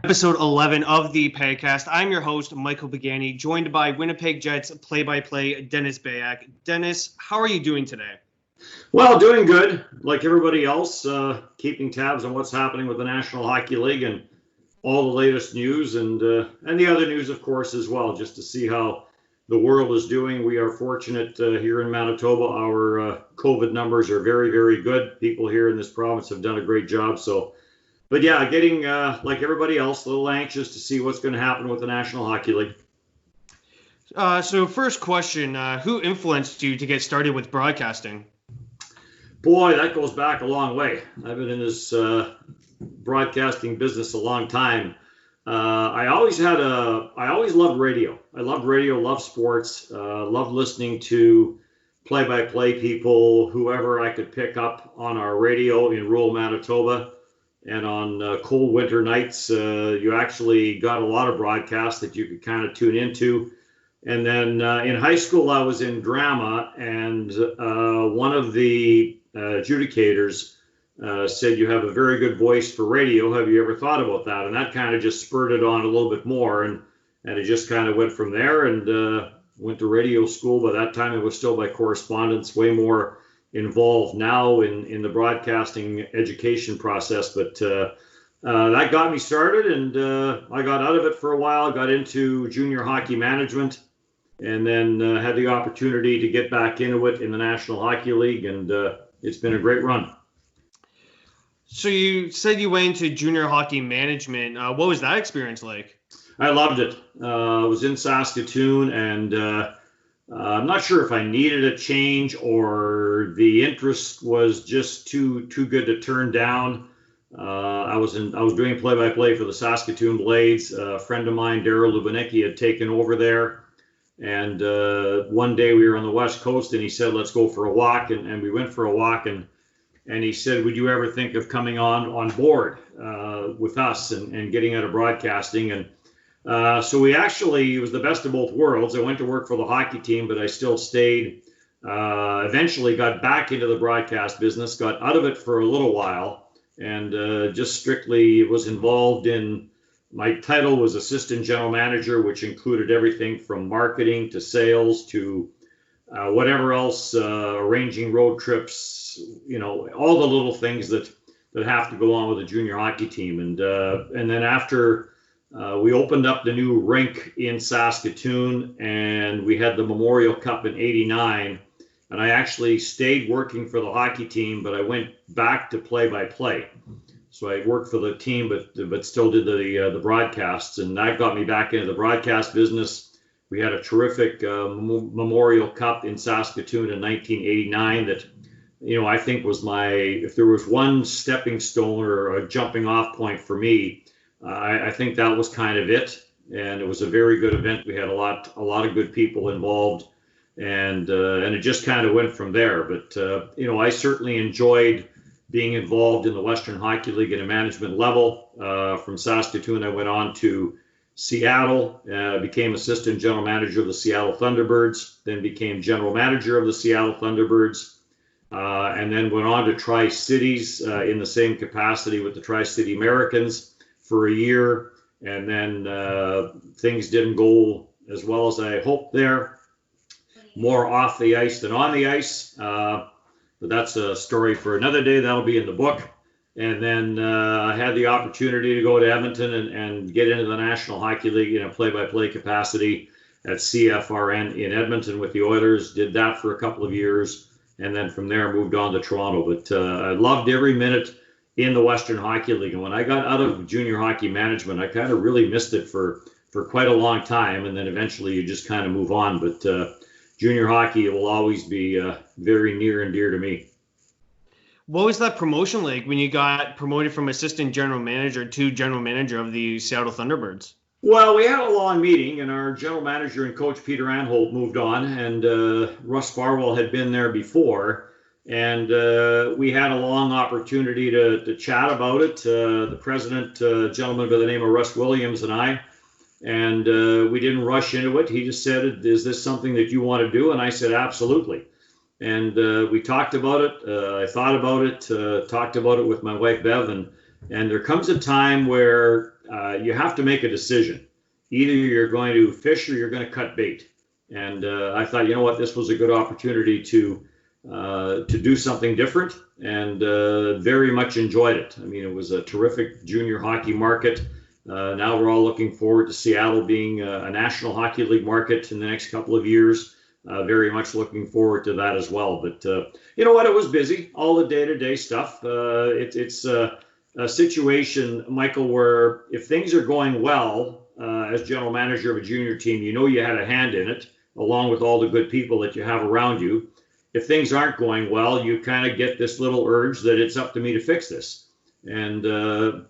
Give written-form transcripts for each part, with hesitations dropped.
Episode 11 of the Pagcast. I'm your host, Michael Begani, joined by Winnipeg Jets play-by-play Dennis Beyak. Dennis, how are you doing today? Well, doing good, like everybody else, keeping tabs on what's happening with the National Hockey League and all the latest news and the other news, of course, as well, just to see how the world is doing. We are fortunate here in Manitoba. Our COVID numbers are very, very good. People here in this province have done a great job. But yeah, getting, like everybody else, a little anxious to see what's going to happen with the National Hockey League. So first question, who influenced you to get started with broadcasting? Boy, that goes back a long way. I've been in this broadcasting business a long time. I always loved radio. I loved radio, loved sports, loved listening to play-by-play people, whoever I could pick up on our radio in rural Manitoba. And on cold winter nights, you actually got a lot of broadcasts that you could kind of tune into. And then in high school, I was in drama, and one of the adjudicators said, "You have a very good voice for radio. Have you ever thought about that?" And that kind of just spurred it on a little bit more, and it just kind of went from there. And went to radio school. By that time, it was still by correspondence, way more involved now in the broadcasting education process, but that got me started, and I got out of it for a while, got into junior hockey management, and then had the opportunity to get back into it in the National Hockey League, and it's been a great run. So you said you went into junior hockey management. What was that experience like? I loved it. I was in Saskatoon, and I'm not sure if I needed a change or the interest was just too good to turn down. I was doing play-by-play for the Saskatoon Blades. A friend of mine, Daryl Lubanicki, had taken over there. And one day we were on the West Coast, and he said, "Let's go for a walk." And we went for a walk, and he said, "Would you ever think of coming on board with us and getting out of broadcasting?" And so it was the best of both worlds. I went to work for the hockey team, but I still stayed. Eventually got back into the broadcast business, got out of it for a little while, and just strictly was involved in, my title was assistant general manager, which included everything from marketing to sales to whatever else, arranging road trips, all the little things that have to go on with a junior hockey team. And then after we opened up the new rink in Saskatoon, and we had the Memorial Cup in '89. And I actually stayed working for the hockey team, but I went back to play-by-play. So I worked for the team, but still did the broadcasts, and that got me back into the broadcast business. We had a terrific Memorial Cup in Saskatoon in 1989 that, I think was if there was one stepping stone or a jumping off point for me, I think that was kind of it, and it was a very good event. We had a lot of good people involved, and it just kind of went from there. But I certainly enjoyed being involved in the Western Hockey League at a management level. From Saskatoon, I went on to Seattle, became assistant general manager of the Seattle Thunderbirds, then became general manager of the Seattle Thunderbirds, and then went on to Tri-Cities in the same capacity with the Tri-City Americans for a year, and then things didn't go as well as I hoped there. More off the ice than on the ice, but that's a story for another day. That'll be in the book. And then I had the opportunity to go to Edmonton and get into the National Hockey League in a play-by-play capacity at CFRN in Edmonton with the Oilers. Did that for a couple of years, and then from there moved on to Toronto. But I loved every minute in the Western Hockey League. And when I got out of junior hockey management, I kind of really missed it for quite a long time. And then eventually you just kind of move on. But junior hockey will always be very near and dear to me. What was that promotion like when you got promoted from assistant general manager to general manager of the Seattle Thunderbirds? Well, we had a long meeting, and our general manager and coach, Peter Anholt, moved on, and Russ Farwell had been there before. And we had a long opportunity to chat about it. The president, a gentleman by the name of Russ Williams, and I. And we didn't rush into it. He just said, "Is this something that you want to do?" And I said, "Absolutely." And we talked about it. I thought about it, talked about it with my wife, Bev. And there comes a time where you have to make a decision. Either you're going to fish or you're going to cut bait. And I thought, you know what, this was a good opportunity to do something different, and very much enjoyed it. I mean, it was a terrific junior hockey market. Now we're all looking forward to Seattle being a National Hockey League market in the next couple of years. Very much looking forward to that as well. But you know what? It was busy, all the day-to-day stuff. It's a situation, Michael, where if things are going well as general manager of a junior team, you know you had a hand in it, along with all the good people that you have around you. If things aren't going well, you kind of get this little urge that it's up to me to fix this. And,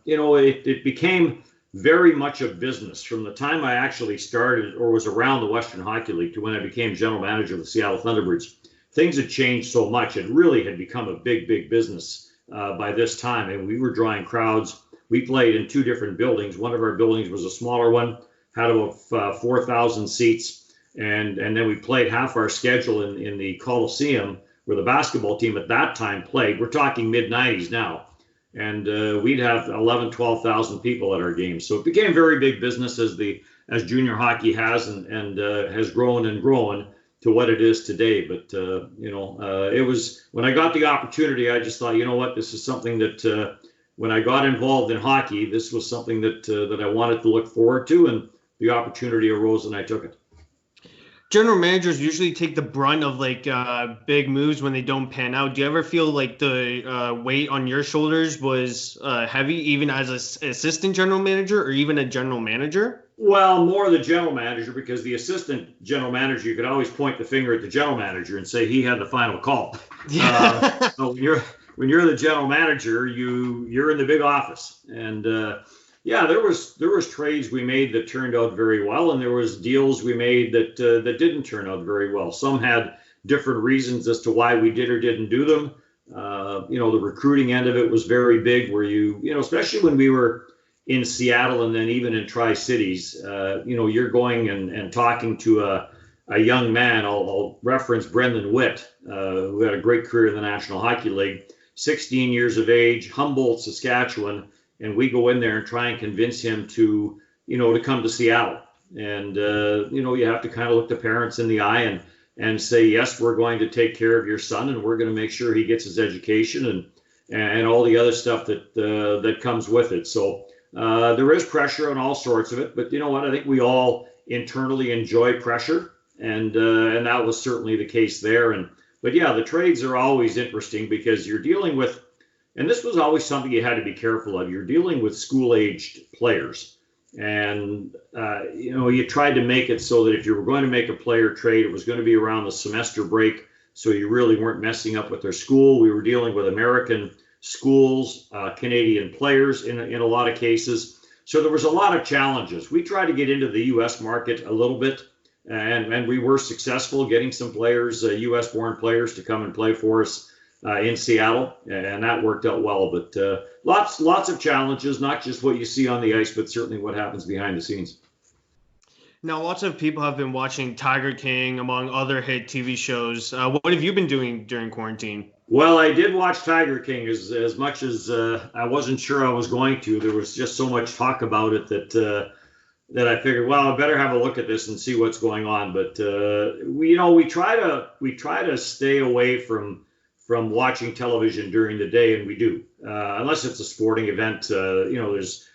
you know, it became very much a business from the time I actually started or was around the Western Hockey League to when I became general manager of the Seattle Thunderbirds. Things had changed so much. It really had become a big, big business by this time. And we were drawing crowds. We played in 2 different buildings. One of our buildings was a smaller one, had about 4,000 seats. And then we played half our schedule in the Coliseum, where the basketball team at that time played. We're talking mid-'90s now. And we'd have 11, 12,000 people at our games. So it became very big business as junior hockey has and has grown and grown to what it is today. But, you know, it was when I got the opportunity, I just thought, you know what, this is something that when I got involved in hockey, this was something that I wanted to look forward to. And the opportunity arose and I took it. General managers usually take the brunt of like big moves when they don't pan out. Do you ever feel like the weight on your shoulders was heavy, even as an assistant general manager or even a general manager? Well, more the general manager, because the assistant general manager, you could always point the finger at the general manager and say he had the final call. Yeah. So when you're the general manager, you're in the big office. And yeah, there was trades we made that turned out very well, and there was deals we made that didn't turn out very well. Some had different reasons as to why we did or didn't do them. You know, the recruiting end of it was very big, where you know, especially when we were in Seattle and then even in Tri-Cities, you know, you're going and talking to a young man. I'll reference Brendan Witt, who had a great career in the National Hockey League, 16 years of age, Humboldt, Saskatchewan. And we go in there and try and convince him to, you know, to come to Seattle. And, you know, you have to kind of look the parents in the eye and say, yes, we're going to take care of your son and we're going to make sure he gets his education and all the other stuff that comes with it. So there is pressure on all sorts of it. But you know what? I think we all internally enjoy pressure. And that was certainly the case there. But yeah, the trades are always interesting because you're dealing with, and this was always something you had to be careful of. You're dealing with school-aged players. And, you know, you tried to make it so that if you were going to make a player trade, it was going to be around the semester break, so you really weren't messing up with their school. We were dealing with American schools, Canadian players in a lot of cases. So there was a lot of challenges. We tried to get into the U.S. market a little bit, and we were successful getting some players, U.S.-born players, to come and play for us in Seattle, and that worked out well. But lots of challenges, not just what you see on the ice, but certainly what happens behind the scenes. Now, lots of people have been watching Tiger King, among other hit TV shows. What have you been doing during quarantine? Well, I did watch Tiger King as much as I wasn't sure I was going to. There was just so much talk about it that I figured, well, I better have a look at this and see what's going on. But we try to stay away from watching television during the day, and we do, unless it's a sporting event. You know, there's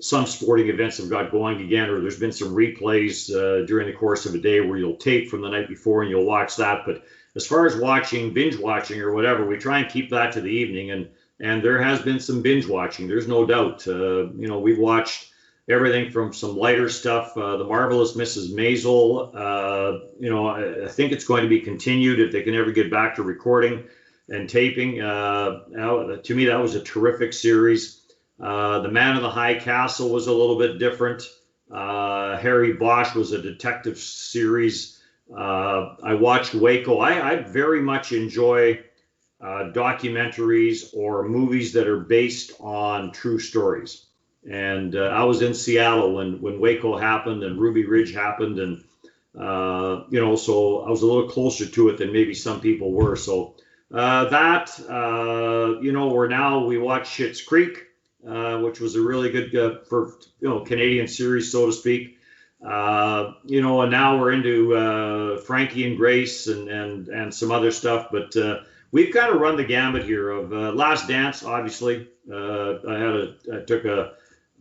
some sporting events have got going again, or there's been some replays during the course of a day where you'll tape from the night before and you'll watch that. But as far as binge watching or whatever, we try and keep that to the evening, and there has been some binge watching. There's no doubt. You know, we've watched everything from some lighter stuff, The Marvelous Mrs. Maisel. You know, I think it's going to be continued if they can ever get back to recording and taping. To me, that was a terrific series. The Man in the High Castle was a little bit different. Harry Bosch was a detective series. I watched Waco. I very much enjoy documentaries or movies that are based on true stories. And I was in Seattle when Waco happened and Ruby Ridge happened, and you know, so I was a little closer to it than maybe some people were. So you know, we watch Schitt's Creek. which was a really good for Canadian series, so to speak. And now we're into Frankie and Grace and some other stuff, but we've kind of run the gamut here of Last Dance. Obviously,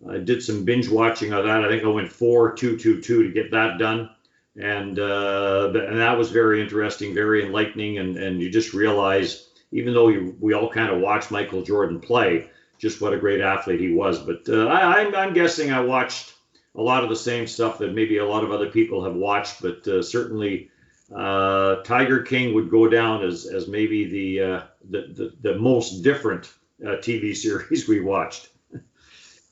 I did some binge watching of that. I think I went 4-2-2-2 to get that done, and that was very interesting, very enlightening, and you just realize, even though we all kind of watched Michael Jordan play, just what a great athlete he was. But I'm guessing I watched a lot of the same stuff that maybe a lot of other people have watched, but certainly Tiger King would go down as maybe the most different TV series we watched.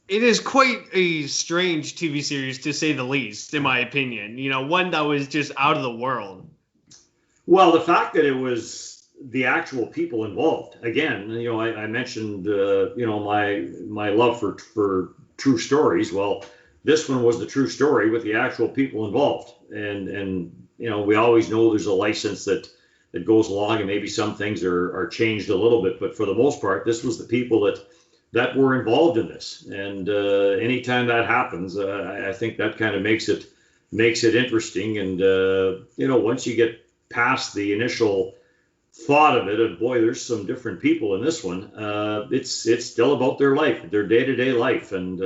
It is quite a strange TV series, to say the least, in my opinion. One that was just out of the world. Well, the fact that it was the actual people involved. Again, I mentioned, my love for true stories. Well, this one was the true story with the actual people involved. And we always know there's a license that goes along, and maybe some things are changed a little bit. But for the most part, this was the people that were involved in this. And anytime that happens, I think that kind of makes it interesting. And, once you get past the initial thought of it, and boy, there's some different people in this one, it's still about their life, their day-to-day life. And,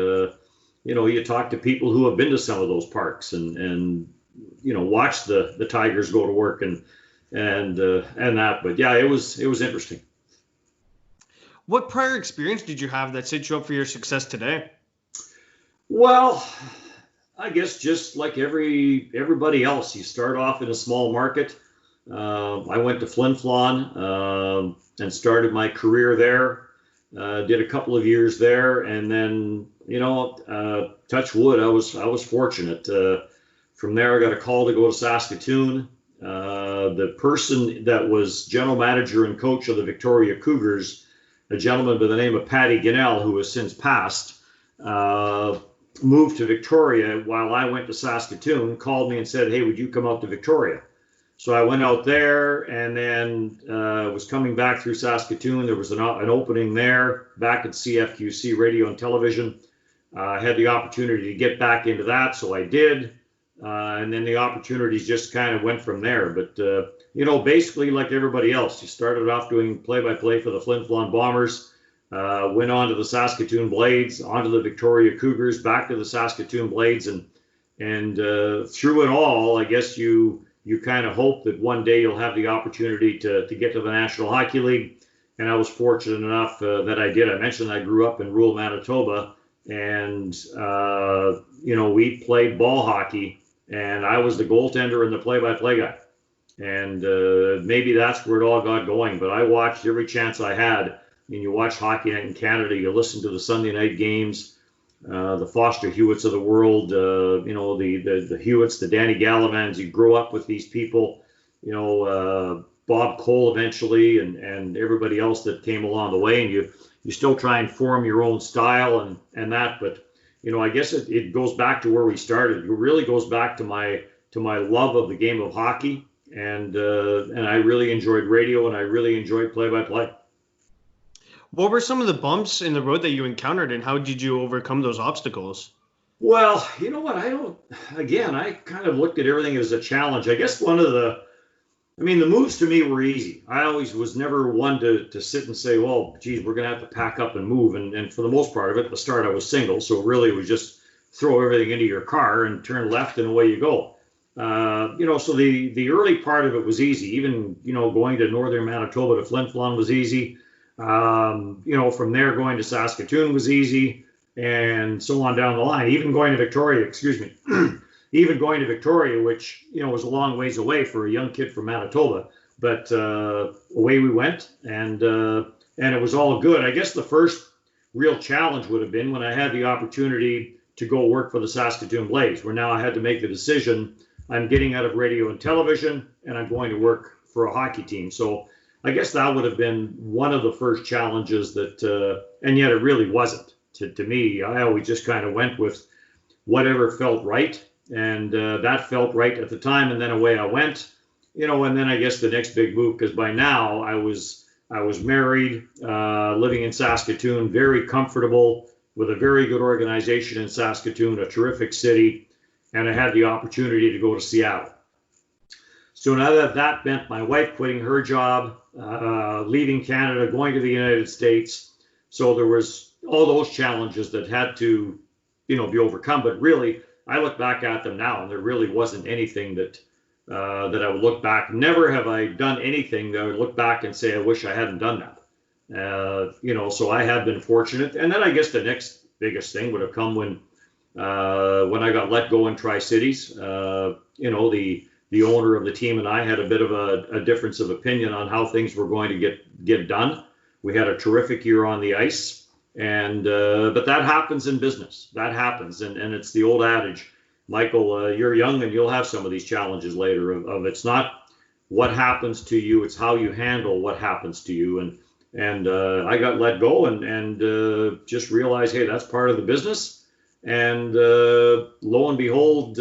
you talk to people who have been to some of those parks and watch the Tigers go to work and that. But yeah, it was interesting. What prior experience did you have that set you up for your success today? Well, I guess just like everybody else, you start off in a small market. I went to Flin Flon and started my career there. Did a couple of years there, and then touch wood, I was fortunate. From there, I got a call to go to Saskatoon. The person that was general manager and coach of the Victoria Cougars, a gentleman by the name of Patty Laine, who has since passed, moved to Victoria while I went to Saskatoon, called me and said, "Hey, would you come out to Victoria?" So I went out there, and then was coming back through Saskatoon. There was an opening there back at CFQC Radio and Television. I had the opportunity to get back into that, so I did. And then the opportunities just kind of went from there. But, basically like everybody else, you started off doing play-by-play for the Flin Flon Bombers, went on to the Saskatoon Blades, onto the Victoria Cougars, back to the Saskatoon Blades. And through it all, I guess you kind of hope that one day you'll have the opportunity to get to the National Hockey League. And I was fortunate enough that I did. I mentioned I grew up in rural Manitoba, and, we played ball hockey, and I was the goaltender and the play-by-play guy. And maybe that's where it all got going. But I watched every chance I had. And you watch Hockey Night in Canada, you listen to the Sunday night games, the Foster Hewitts of the world, the Hewitts, the Danny Gallimans. You grow up with these people, Bob Cole eventually, and everybody else that came along the way. And you still try and form your own style and that. But, I guess it goes back to where we started. It really goes back to my love of the game of hockey. And I really enjoyed radio, and I really enjoyed play-by-play. What were some of the bumps in the road that you encountered, and how did you overcome those obstacles? Well, you know what? I kind of looked at everything as a challenge. I guess the moves to me were easy. I always was never one to sit and say, well, geez, we're going to have to pack up and move. And for the most part of it, at the start, I was single. So really it was just throw everything into your car and turn left and away you go. So the early part of it was easy. Even, going to northern Manitoba to Flin Flon was easy. From there going to Saskatoon was easy, and so on down the line. Even going to Victoria, which, was a long ways away for a young kid from Manitoba. But away we went, and it was all good. I guess the first real challenge would have been when I had the opportunity to go work for the Saskatoon Blades, where now I had to make the decision. I'm getting out of radio and television, and I'm going to work for a hockey team. So I guess that would have been one of the first challenges that, and yet it really wasn't. To me, I always just kind of went with whatever felt right, and that felt right at the time, and then away I went, and then I guess the next big move, because by now I was married, living in Saskatoon, very comfortable, with a very good organization in Saskatoon, a terrific city, and I had the opportunity to go to Seattle. So now that meant my wife quitting her job, leaving Canada, going to the United States. So there was all those challenges that had to, be overcome. But really, I look back at them now, and there really wasn't anything that I would look back. Never have I done anything that I would look back and say, I wish I hadn't done that. So I have been fortunate. And then I guess the next biggest thing would have come when I got let go in Tri-Cities. The owner of the team and I had a bit of a difference of opinion on how things were going to get done. We had a terrific year on the ice, and but that happens in business. That happens, and it's the old adage, Michael, you're young and you'll have some of these challenges later. Of it's not what happens to you, it's how you handle what happens to you. And I got let go and just realized, hey, that's part of the business. And lo and behold,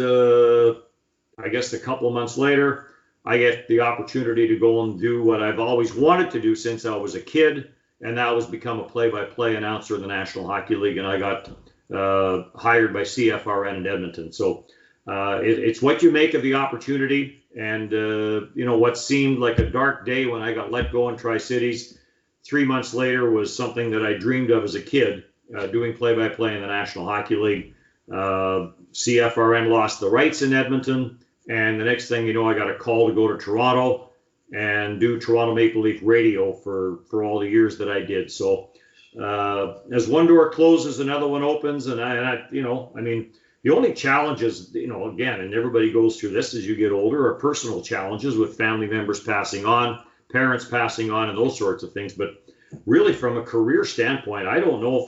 I guess a couple of months later, I get the opportunity to go and do what I've always wanted to do since I was a kid, and that was become a play-by-play announcer in the National Hockey League, and I got hired by CFRN in Edmonton. So it's what you make of the opportunity, and what seemed like a dark day when I got let go in Tri-Cities, 3 months later was something that I dreamed of as a kid, doing play-by-play in the National Hockey League. CFRN lost the rights in Edmonton. And the next thing you know, I got a call to go to Toronto and do Toronto Maple Leaf radio for all the years that I did. So as one door closes, another one opens. And the only challenges, again, and everybody goes through this as you get older, are personal challenges with family members passing on, parents passing on, and those sorts of things. But really, from a career standpoint, I don't know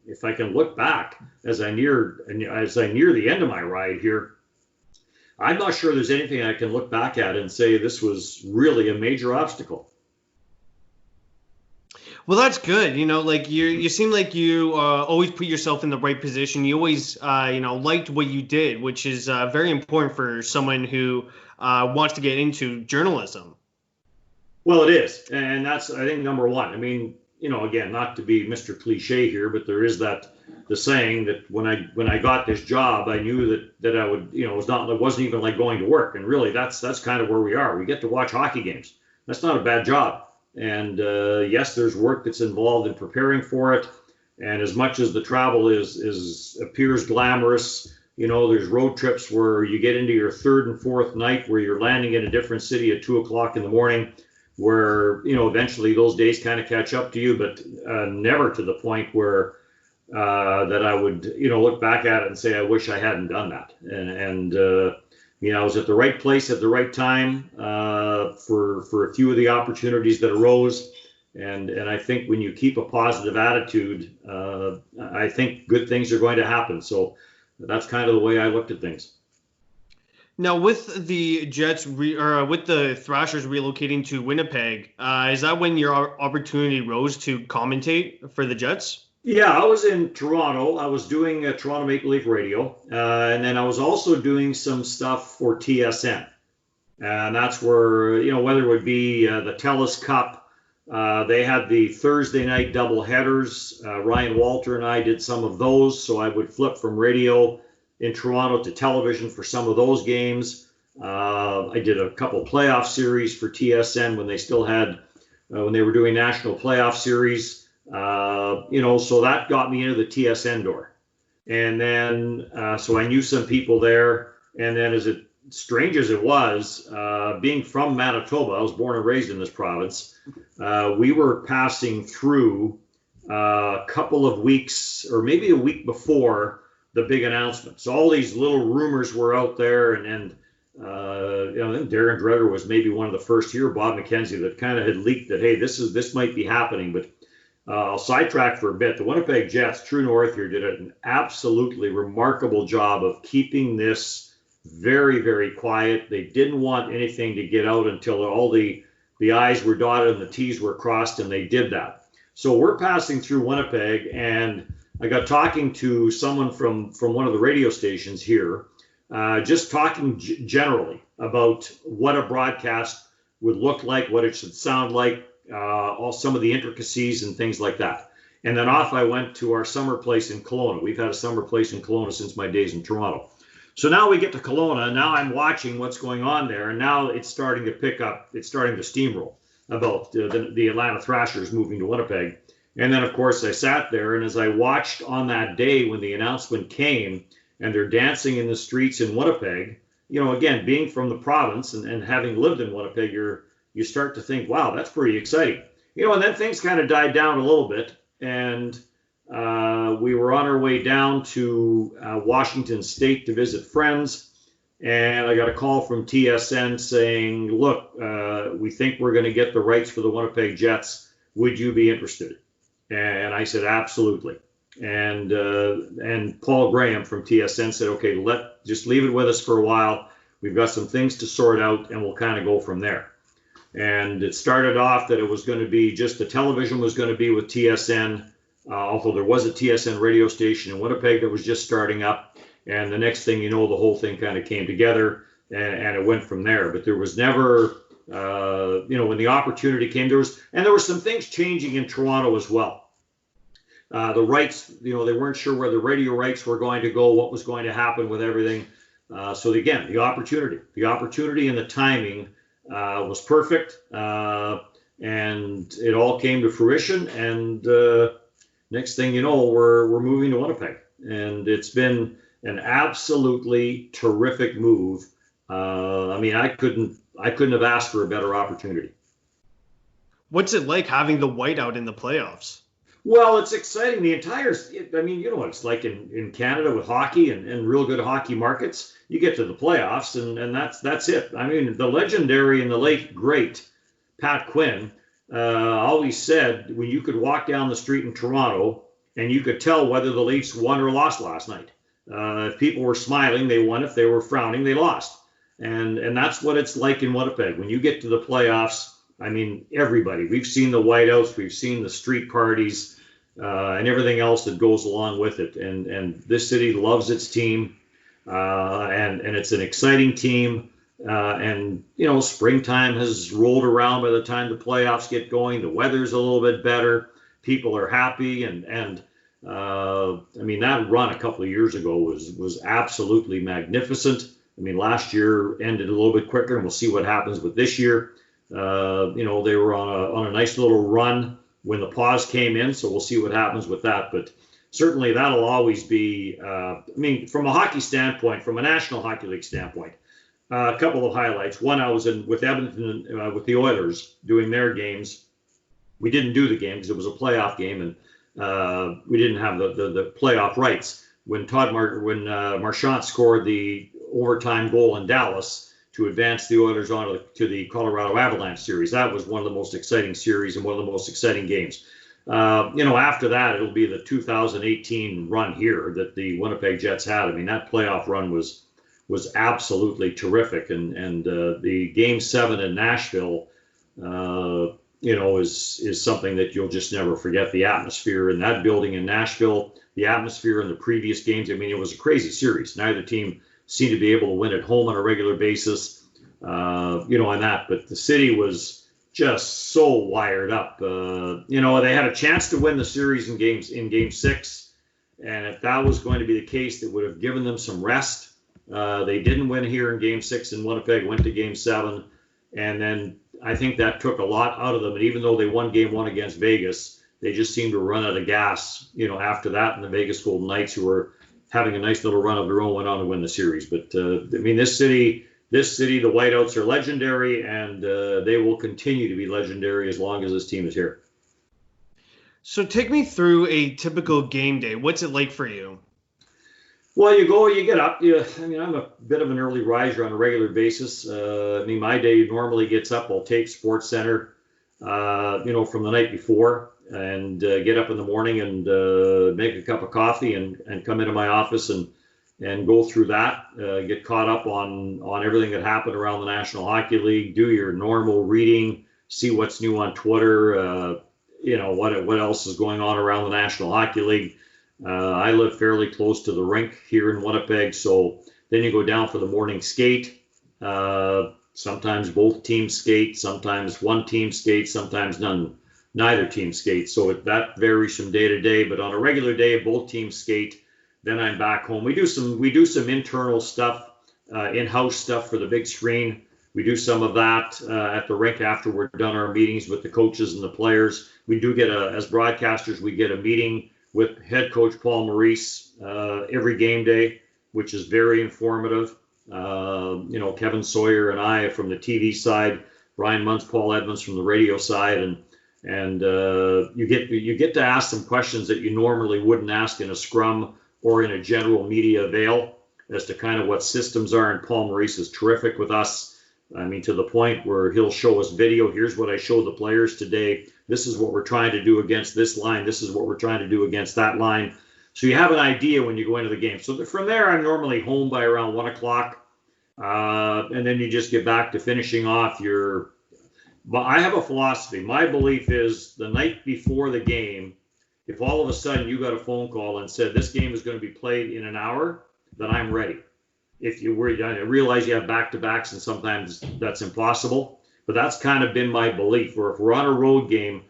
if I can look back as I near the end of my ride here. I'm not sure there's anything I can look back at and say this was really a major obstacle. Well, that's good. You seem like you always put yourself in the right position. You always, liked what you did, which is very important for someone who wants to get into journalism. Well, it is. And that's, I think, number one. I mean, again, not to be Mr. Cliche here, but there is the saying that when I got this job, I knew that I would, it wasn't even like going to work. And really, that's kind of where we are. We get to watch hockey games. That's not a bad job. And yes, there's work that's involved in preparing for it. And as much as the travel appears glamorous, there's road trips where you get into your third and fourth night where you're landing in a different city at 2:00 in the morning, where eventually those days kind of catch up to you, but never to the point where that I would look back at it and say I wish I hadn't done that. And I was at the right place at the right time for a few of the opportunities that arose. And I think when you keep a positive attitude, I think good things are going to happen. So that's kind of the way I looked at things. Now, with the Jets with the Thrashers relocating to Winnipeg, is that when your opportunity rose to commentate for the Jets? Yeah, I was in Toronto. I was doing Toronto Maple Leaf radio, and then I was also doing some stuff for TSN. And that's where, whether it would be the TELUS Cup, they had the Thursday night double headers. Ryan Walter and I did some of those, so I would flip from radio in Toronto to television for some of those games. I did a couple playoff series for TSN when they still had, when they were doing national playoff series. So that got me into the TSN door. And then, so I knew some people there. And then as strange as it was, being from Manitoba, I was born and raised in this province, we were passing through a couple of weeks or maybe a week before the big announcement. So all these little rumors were out there, and I think Darren Dreger was maybe one of the first here, Bob McKenzie, that kind of had leaked that, hey, this might be happening. But I'll sidetrack for a bit. The Winnipeg Jets, True North here, did an absolutely remarkable job of keeping this very, very quiet. They didn't want anything to get out until all the I's were dotted and the T's were crossed, and they did that. So we're passing through Winnipeg, and I got talking to someone from one of the radio stations here, just talking generally about what a broadcast would look like, what it should sound like, all some of the intricacies and things like that. And then off I went to our summer place in Kelowna. We've had a summer place in Kelowna since my days in Toronto. So now we get to Kelowna. Now I'm watching what's going on there, and now it's starting to pick up. It's starting to steamroll about the Atlanta Thrashers moving to Winnipeg. And then, of course, I sat there, and as I watched on that day when the announcement came, and they're dancing in the streets in Winnipeg, again, being from the province and having lived in Winnipeg, you start to think, wow, that's pretty exciting. And then things kind of died down a little bit, and we were on our way down to Washington State to visit friends, and I got a call from TSN saying, look, we think we're going to get the rights for the Winnipeg Jets. Would you be interested? And I said, absolutely. And Paul Graham from TSN said, okay, just leave it with us for a while. We've got some things to sort out, and we'll kind of go from there. And it started off that it was going to be just the television was going to be with TSN, although there was a TSN radio station in Winnipeg that was just starting up. And the next thing you know, the whole thing kind of came together, and it went from there. But there was never, when the opportunity came, there were some things changing in Toronto as well. The rights, they weren't sure where the radio rights were going to go, what was going to happen with everything. So again, the opportunity and the timing was perfect, and it all came to fruition. And next thing you know, we're moving to Winnipeg, and it's been an absolutely terrific move. I couldn't have asked for a better opportunity. What's it like having the whiteout in the playoffs? Well, it's exciting. What it's like in Canada with hockey and real good hockey markets. You get to the playoffs, and that's it. The legendary and the late great Pat Quinn always said when you could walk down the street in Toronto and you could tell whether the Leafs won or lost last night. If people were smiling, they won. If they were frowning, they lost. And that's what it's like in Winnipeg. When you get to the playoffs, everybody. We've seen the whiteouts, we've seen the street parties, and everything else that goes along with it. And this city loves its team, and it's an exciting team. Springtime has rolled around by the time the playoffs get going. The weather's a little bit better. People are happy, and that run a couple of years ago was absolutely magnificent. Last year ended a little bit quicker, and we'll see what happens with this year. They were on a nice little run when the pause came in, so we'll see what happens with that. But certainly that'll always be, from a hockey standpoint, from a National Hockey League standpoint, a couple of highlights. One, I was with Edmonton with the Oilers doing their games. We didn't do the game because it was a playoff game, and we didn't have the playoff rights. When Marchand scored the overtime goal in Dallas to advance the Oilers on to the Colorado Avalanche series. That was one of the most exciting series and one of the most exciting games. After that, it'll be the 2018 run here that the Winnipeg Jets had. That playoff run was absolutely terrific. And the Game 7 in Nashville, is something that you'll just never forget. The atmosphere in that building in Nashville, the atmosphere in the previous games. It was a crazy series. Neither team seemed to be able to win at home on a regular basis, and that. But the city was just so wired up. They had a chance to win the series in Game 6, and if that was going to be the case, it would have given them some rest. They didn't win here in Game 6 in Winnipeg, went to Game 7, and then I think that took a lot out of them. And even though they won Game 1 against Vegas, they just seemed to run out of gas, after that, and the Vegas Golden Knights, who were having a nice little run of their own, went on to win the series. But this city, the Whiteouts are legendary, and they will continue to be legendary as long as this team is here. So take me through a typical game day. What's it like for you? Well, you get up. I'm a bit of an early riser on a regular basis. My day normally gets up. I'll tape Sports Center, from the night before, and get up in the morning and make a cup of coffee and come into my office and go through that, get caught up on everything that happened around the National Hockey League, do your normal reading, see what's new on Twitter, what else is going on around the National Hockey League. I live fairly close to the rink here in Winnipeg, so then you go down for the morning skate. Sometimes both teams skate, sometimes one team skates, sometimes none neither team skates. So that varies from day to day. But on a regular day, both teams skate. Then I'm back home. We do some internal stuff, in-house stuff for the big screen. We do some of that at the rink after we're done our meetings with the coaches and the players. We do get as broadcasters, we get a meeting with head coach Paul Maurice every game day, which is very informative. Kevin Sawyer and I from the TV side, Brian Muntz, Paul Edmonds from the radio side, and you get to ask some questions that you normally wouldn't ask in a scrum or in a general media veil as to kind of what systems are. And Paul Maurice is terrific with us. I mean, to the point where he'll show us video. Here's what I showed the players today. This is what we're trying to do against this line. This is what we're trying to do against that line. So you have an idea when you go into the game. So from there, I'm normally home by around 1 o'clock. And then you just get back to finishing off but I have a philosophy. My belief is the night before the game, if all of a sudden you got a phone call and said this game is going to be played in an hour, then I'm ready. If you were, I realize you have back-to-backs and sometimes that's impossible, but that's kind of been my belief. Or if we're on a road game,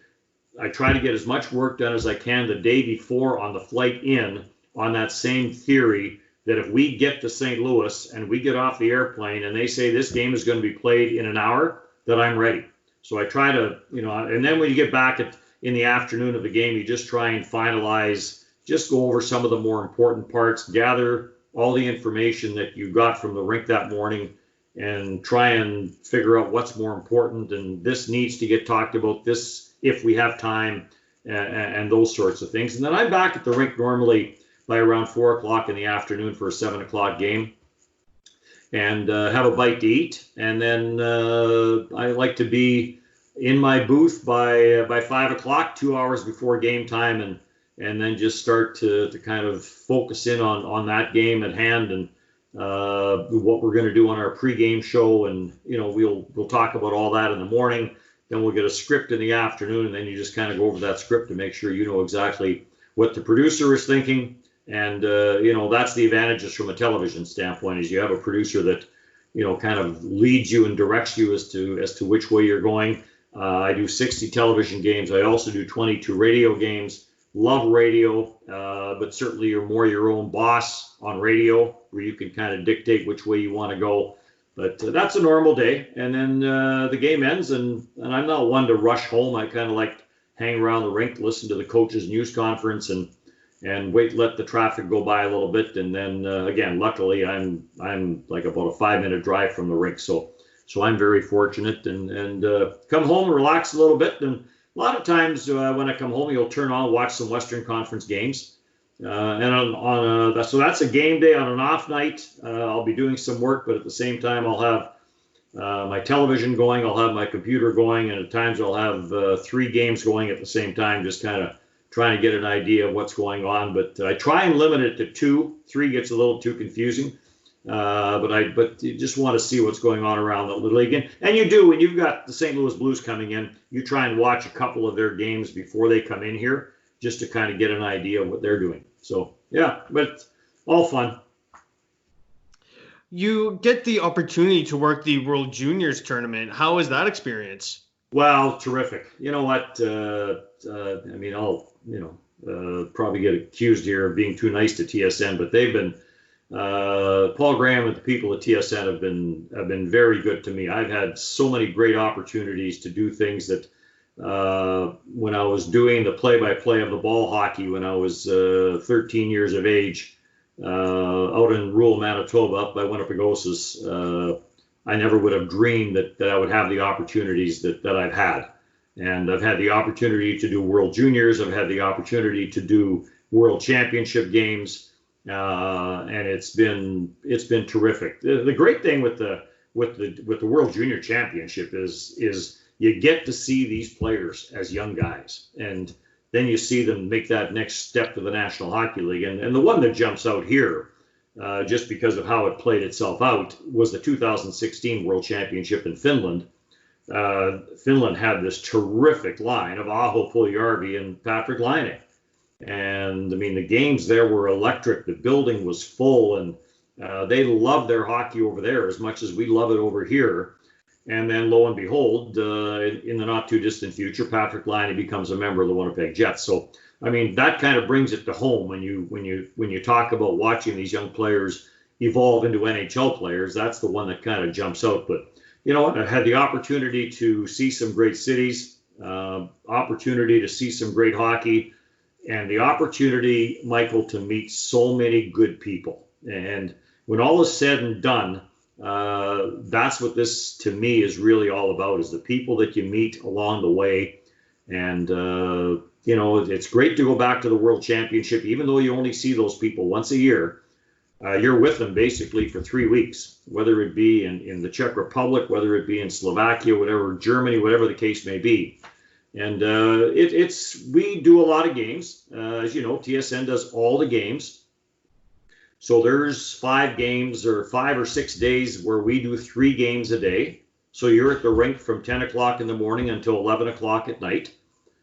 I try to get as much work done as I can the day before on the flight in, on that same theory that if we get to St. Louis and we get off the airplane and they say this game is going to be played in an hour, that I'm ready. So I try to, and then when you get back in the afternoon of the game, you just try and finalize, just go over some of the more important parts, gather all the information that you got from the rink that morning, and try and figure out what's more important, and this needs to get talked about, this if we have time, and those sorts of things. And then I'm back at the rink normally by around 4 o'clock in the afternoon for a 7 o'clock game, and have a bite to eat. And then I like to be in my booth by 5 o'clock, 2 hours before game time, and then just start to kind of focus in on that game at hand, and what we're going to do on our pregame show. And we'll talk about all that in the morning. Then we'll get a script in the afternoon, and then you just kind of go over that script to make sure you know exactly what the producer is thinking. And that's the advantages from a television standpoint, is you have a producer that kind of leads you and directs you as to which way you're going. I do 60 television games. I also do 22 radio games. Love radio, but certainly you're more your own boss on radio, where you can kind of dictate which way you want to go. But that's a normal day. And then the game ends, and I'm not one to rush home. I kind of like hang around the rink, listen to the coaches' news conference, and let the traffic go by a little bit. And then again, luckily I'm like about a 5-minute drive from the rink, so I'm very fortunate, and come home, relax a little bit. And a lot of times when I come home, you'll turn on, watch some Western Conference games. So that's a game day. On an off night, I'll be doing some work, but at the same time, I'll have my television going, I'll have my computer going, and at times I'll have 3 games going at the same time, just kind of trying to get an idea of what's going on. But I try and limit it to 2. 3 gets a little too confusing. But you just want to see what's going on around the league. And you do, when you've got the St. Louis Blues coming in, you try and watch a couple of their games before they come in here, just to kind of get an idea of what they're doing. So, yeah, but all fun. You get the opportunity to work the World Juniors tournament. How was that experience? Well, terrific. You know what? I'll probably get accused here of being too nice to TSN, but they've been Paul Graham and the people at TSN have been very good to me. I've had so many great opportunities to do things that when I was doing the play-by-play of the ball hockey when I was 13 years of age out in rural Manitoba, up by Winnipegosis, I never would have dreamed that I would have the opportunities that I've had. And I've had the opportunity to do World Juniors. I've had the opportunity to do World Championship games. And it's been terrific. The great thing with the World Junior Championship is you get to see these players as young guys, and then you see them make that next step to the National Hockey League. And the one that jumps out here, just because of how it played itself out, was the 2016 World Championship in Finland. Finland had this terrific line of Aho Puljujärvi and Patrik Laine. And I mean, the games there were electric. The building was full, and they love their hockey over there as much as we love it over here. And then, lo and behold, in the not too distant future, Patrik Laine becomes a member of the Winnipeg Jets. So, I mean, that kind of brings it to home when you talk about watching these young players evolve into NHL players. That's the one that kind of jumps out. But you know what? I had the opportunity to see some great cities, opportunity to see some great hockey, and the opportunity, Michael, to meet so many good people. And when all is said and done, that's what this, to me, is really all about, is the people that you meet along the way. And, you know, it's great to go back to the World Championship, even though you only see those people once a year. You're with them basically for 3 weeks, whether it be in the Czech Republic, whether it be in Slovakia, whatever, Germany, whatever the case may be. And we do a lot of games. As you know, TSN does all the games. So there's 5 games or 5 or 6 days where we do 3 games a day. So you're at the rink from 10 o'clock in the morning until 11 o'clock at night.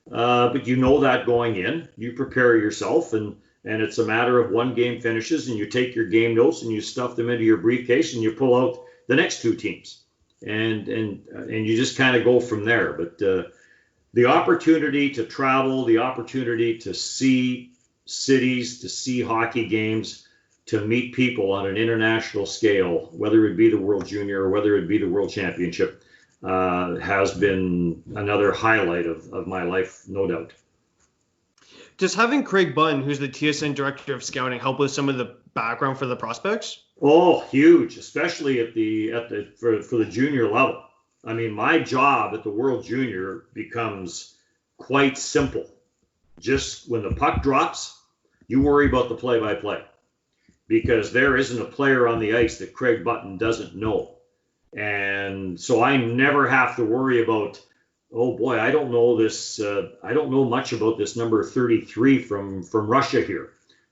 But you know that going in, you prepare yourself, and it's a matter of one game finishes and you take your game notes and you stuff them into your briefcase and you pull out the next 2 teams, and you just kind of go from there. But the opportunity to travel, the opportunity to see cities, to see hockey games, to meet people on an international scale, whether it be the World Junior or whether it be the World Championship, has been another highlight of my life, no doubt. Does having Craig Button, who's the TSN Director of Scouting, help with some of the background for the prospects? Oh, huge, especially for the junior level. I mean, my job at the World Junior becomes quite simple. Just when the puck drops, you worry about the play-by-play, because there isn't a player on the ice that Craig Button doesn't know. And so I never have to worry about, oh boy, I don't know this. I don't know much about this number 33 from Russia here,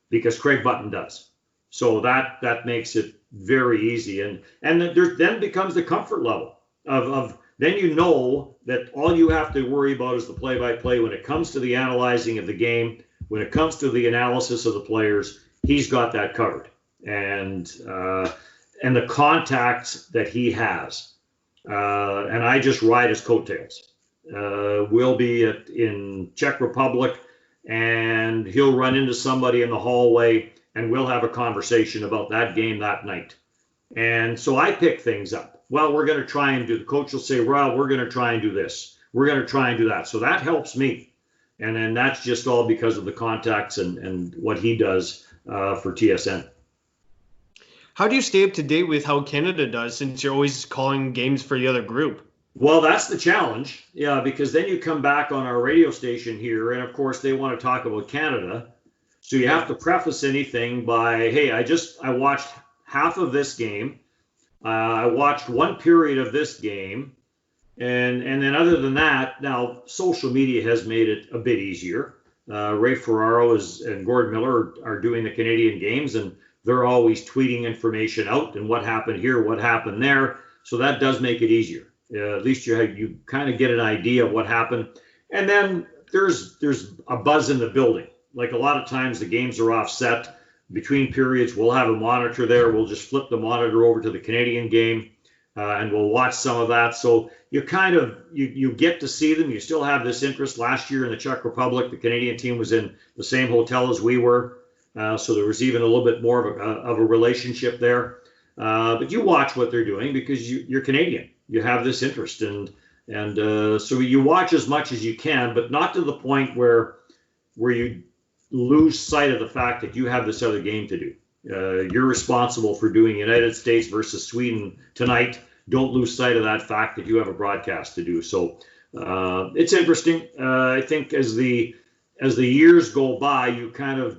because Craig Button does. So that makes it very easy. And there then becomes the comfort level of then you know that all you have to worry about is the play-by-play when it comes to the analyzing of the game, when it comes to the analysis of the players. He's got that covered. And the contacts that he has, and I just ride his coattails. We'll be in Czech Republic, and he'll run into somebody in the hallway, and we'll have a conversation about that game that night. And so I pick things up. Well, we're going to try and do. The coach will say, well, we're going to try and do this. We're going to try and do that. So that helps me. And then that's just all because of the contacts and what he does for TSN. How do you stay up to date with how Canada does, since you're always calling games for the other group? Well, that's the challenge. Yeah, because then you come back on our radio station here, and of course they want to talk about Canada. So you have to preface anything by, hey, I watched half of this game. I watched one period of this game. And then other than that, now social media has made it a bit easier. Ray Ferraro and Gord Miller are doing the Canadian games, and they're always tweeting information out and what happened here, what happened there. So that does make it easier. At least you kind of get an idea of what happened. And then there's a buzz in the building. Like a lot of times the games are offset. Between periods, we'll have a monitor there. We'll just flip the monitor over to the Canadian game, and we'll watch some of that. So you kind of you get to see them. You still have this interest. Last year in the Czech Republic, the Canadian team was in the same hotel as we were, so there was even a little bit more of a relationship there. But you watch what they're doing because you're Canadian. You have this interest, and so you watch as much as you can, but not to the point where you lose sight of the fact that you have this other game to do. You're responsible for doing United States versus Sweden tonight. Don't lose sight of that fact that you have a broadcast to do. So it's interesting. I think as the years go by, you kind of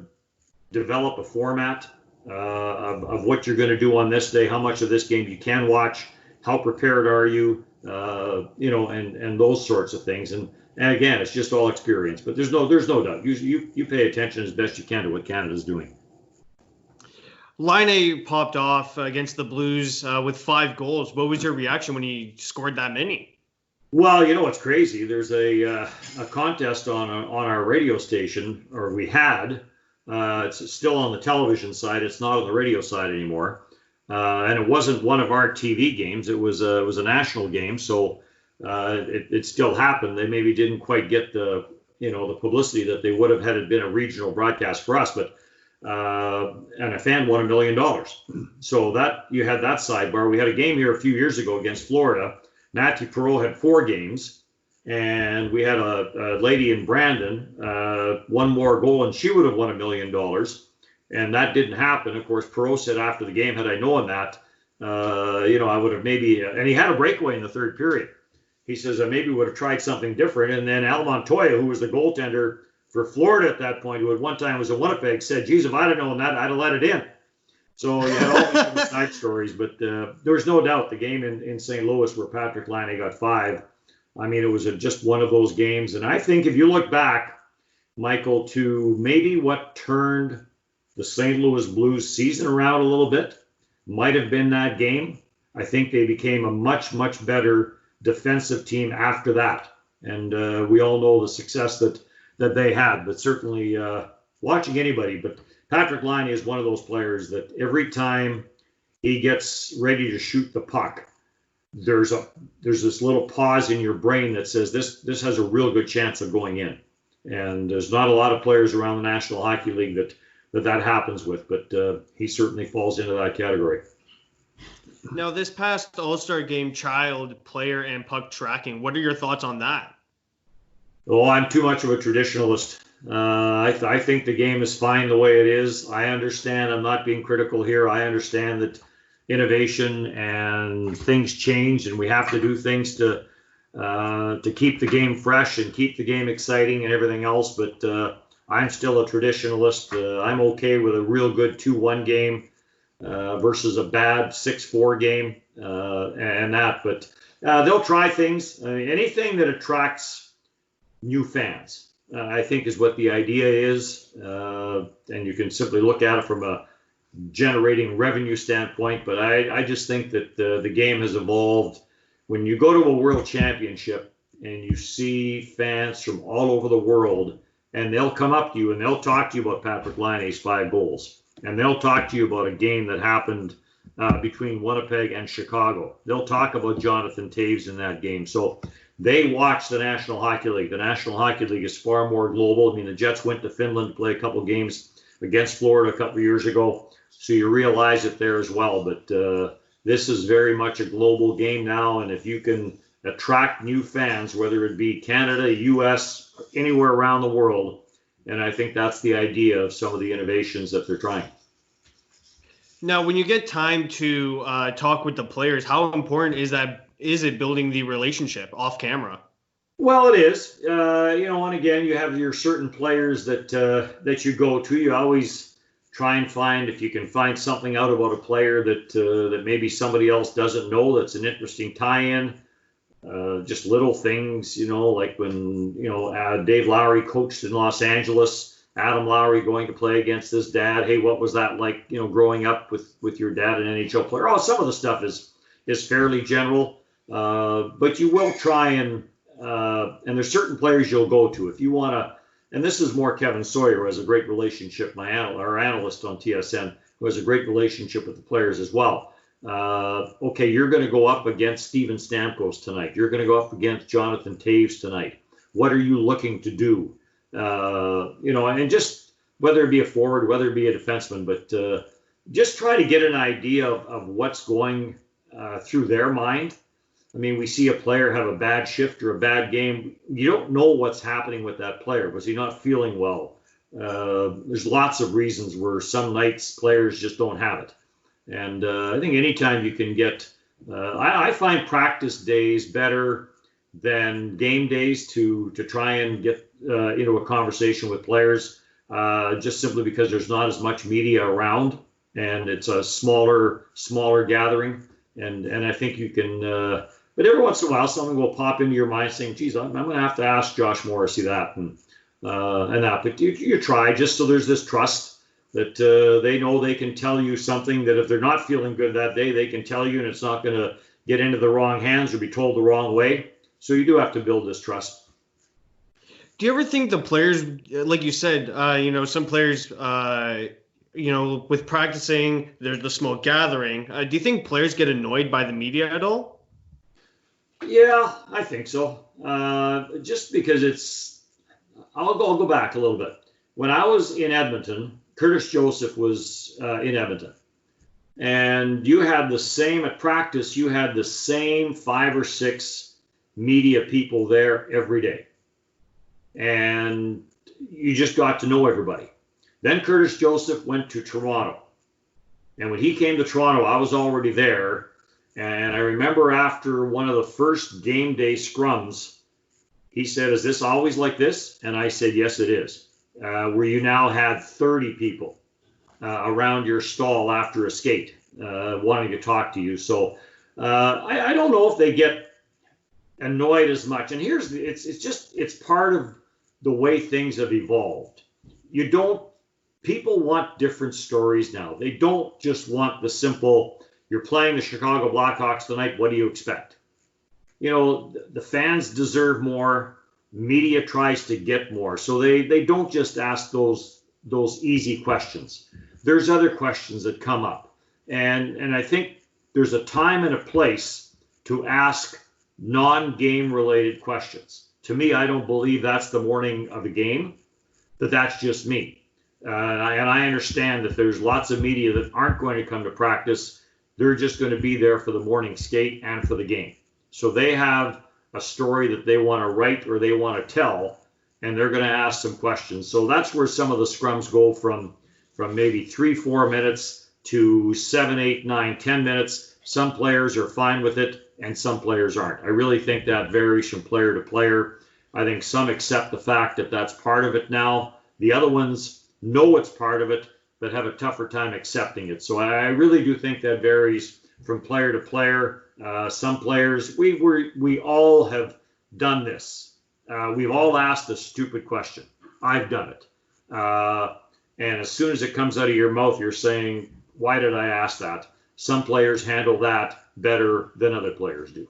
develop a format of what you're going to do on this day, how much of this game you can watch, how prepared are you, and those sorts of things. And again, it's just all experience. But there's no doubt. You pay attention as best you can to what Canada's doing. Laine popped off against the Blues with 5 goals. What was your reaction when he scored that many? Well, you know what's crazy? There's a contest on our radio station, or we had. It's still on the television side. It's not on the radio side anymore. and it wasn't one of our TV games. It was a national game, so it still happened. They maybe didn't quite get the publicity that they would have had it been a regional broadcast for us, but and a fan won $1 million. So that you had that sidebar. We had a game here a few years ago against Florida. Matthew Perreault had 4 games, and we had a lady in Brandon, one more goal, and she would have won $1 million. And that didn't happen. Of course, Perreault said after the game, had I known that, I would have maybe, and he had a breakaway in the third period. He says, I maybe would have tried something different. And then Al Montoya, who was the goaltender for Florida at that point, who at one time was in Winnipeg, said, geez, if I'd have known that, I'd have let it in. So you had all these side stories. But there was no doubt the game in St. Louis where Patrik Laine got 5, I mean, it was just one of those games. And I think if you look back, Michael, to maybe what turned the St. Louis Blues season around a little bit, might have been that game. I think they became a much, much better defensive team after that. And we all know the success that they had. But certainly watching anybody, but Patrik Laine is one of those players that every time he gets ready to shoot the puck, there's this little pause in your brain that says this has a real good chance of going in. And there's not a lot of players around the National Hockey League that happens with, but he certainly falls into that category. Now, this past All-Star game, child, player, and puck tracking, what are your thoughts on that? Oh, I'm too much of a traditionalist. I think the game is fine the way it is. I understand. I'm not being critical here. I understand that innovation and things change, and we have to do things to keep the game fresh and keep the game exciting and everything else. But I'm still a traditionalist. I'm okay with a real good 2-1 game versus a bad 6-4 game and that. But they'll try things. I mean, anything that attracts new fans, I think, is what the idea is. And you can simply look at it from a generating revenue standpoint. But I just think that the game has evolved. When you go to a world championship and you see fans from all over the world, and they'll come up to you and they'll talk to you about Patrik Laine's 5 goals. And they'll talk to you about a game that happened between Winnipeg and Chicago. They'll talk about Jonathan Toews in that game. So they watch the National Hockey League. The National Hockey League is far more global. I mean, the Jets went to Finland to play a couple games against Florida a couple of years ago. So you realize it there as well. But this is very much a global game now. And if you can attract new fans, whether it be Canada, U.S., anywhere around the world, and I think that's the idea of some of the innovations that they're trying. Now, when you get time to talk with the players, how important is it building the relationship off camera? Well, it is. And again, you have your certain players that you go to. You always try and find, if you can find something out about a player that maybe somebody else doesn't know, that's an interesting tie-in. Just little things, like when, Dave Lowry coached in Los Angeles, Adam Lowry going to play against his dad. Hey, what was that like, growing up with your dad, an NHL player? Oh, some of the stuff is fairly general, but you will try and there's certain players you'll go to if you want to. And this is more Kevin Sawyer, who has a great relationship, our analyst on TSN, who has a great relationship with the players as well. Okay, you're going to go up against Steven Stamkos tonight. You're going to go up against Jonathan Toews tonight. What are you looking to do? And just whether it be a forward, whether it be a defenseman, but just try to get an idea of what's going through their mind. I mean, we see a player have a bad shift or a bad game. You don't know what's happening with that player. Was he not feeling well? There's lots of reasons where some nights players just don't have it. And I think anytime you can get, I find practice days better than game days to try and get into a conversation with players, just simply because there's not as much media around and it's a smaller gathering. And I think you can, but every once in a while something will pop into your mind saying, geez, I'm going to have to ask Josh Morrissey that and that. But you try just so there's this trust that they know they can tell you something that if they're not feeling good that day, they can tell you and it's not going to get into the wrong hands or be told the wrong way. So you do have to build this trust. Do you ever think the players, like you said, some players with practicing, there's the small gathering. Do you think players get annoyed by the media at all? Yeah, I think so. Just because I'll go back a little bit. When I was in Edmonton, Curtis Joseph was in Edmonton. And you had the same at practice, you had the same 5 or 6 media people there every day. And you just got to know everybody. Then Curtis Joseph went to Toronto. And when he came to Toronto, I was already there. And I remember after one of the first game day scrums, he said, "Is this always like this?" And I said, "Yes, it is." Where you now had 30 people around your stall after a skate wanting to talk to you. So I don't know if they get annoyed as much. And it's part of the way things have evolved. People want different stories now. They don't just want the simple, "You're playing the Chicago Blackhawks tonight, what do you expect?" The fans deserve more. Media tries to get more. So they don't just ask those easy questions. There's other questions that come up. And I think there's a time and a place to ask non-game related questions. To me, I don't believe that's the morning of a game, but that's just me. And I understand that there's lots of media that aren't going to come to practice. They're just going to be there for the morning skate and for the game. So they have a story that they want to write or they want to tell, and they're going to ask some questions. So that's where some of the scrums go from maybe 3-4 minutes to 7, 8, 9, 10 minutes. Some players are fine with it and some players aren't. I really think that varies from player to player. I think some accept the fact that that's part of it now. The other ones know it's part of it, but have a tougher time accepting it. So I really do think that varies from player to player. Some players, we all have done this. We've all asked a stupid question. I've done it. And as soon as it comes out of your mouth, you're saying, "Why did I ask that?" Some players handle that better than other players do.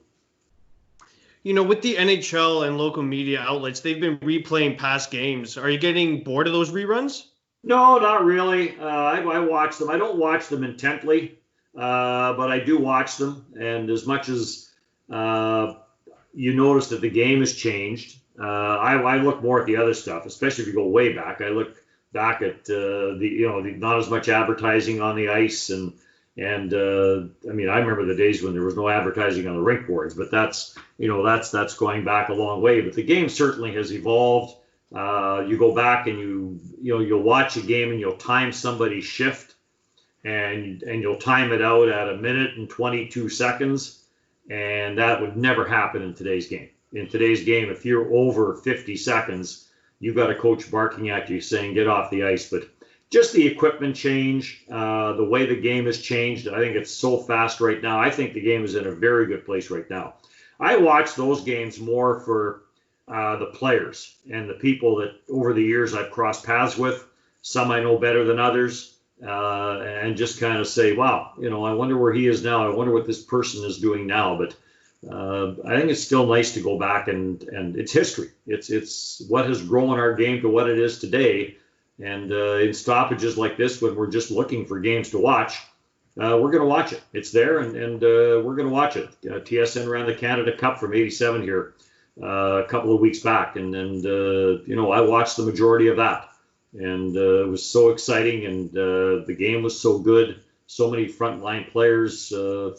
With the NHL and local media outlets, they've been replaying past games. Are you getting bored of those reruns? No, not really. I watch them. I don't watch them intently, but I do watch them. And as much as you notice that the game has changed, I look more at the other stuff, especially if you go way back. I look back at not as much advertising on the ice, and I mean, I remember the days when there was no advertising on the rink boards, but that's going back a long way. But the game certainly has evolved. You go back and you'll watch a game and you'll time somebody's shift, and you'll time it out at 1 minute and 22 seconds, and that would never happen in today's game. In today's game, if you're over 50 seconds, you've got a coach barking at you saying, "Get off the ice." But just the equipment change, the way the game has changed, I think it's so fast right now. I think the game is in a very good place right now. I watch those games more for the players and the people that over the years I've crossed paths with. Some I know better than others, and just kind of say, "Wow, I wonder where he is now. I wonder what this person is doing now." But I think it's still nice to go back and it's history. It's what has grown our game to what it is today. And in stoppages like this, when we're just looking for games to watch, we're going to watch it. It's there, and we're going to watch it. TSN ran the Canada Cup from '87 here a couple of weeks back, and I watched the majority of that, and it was so exciting, and the game was so good. So many frontline players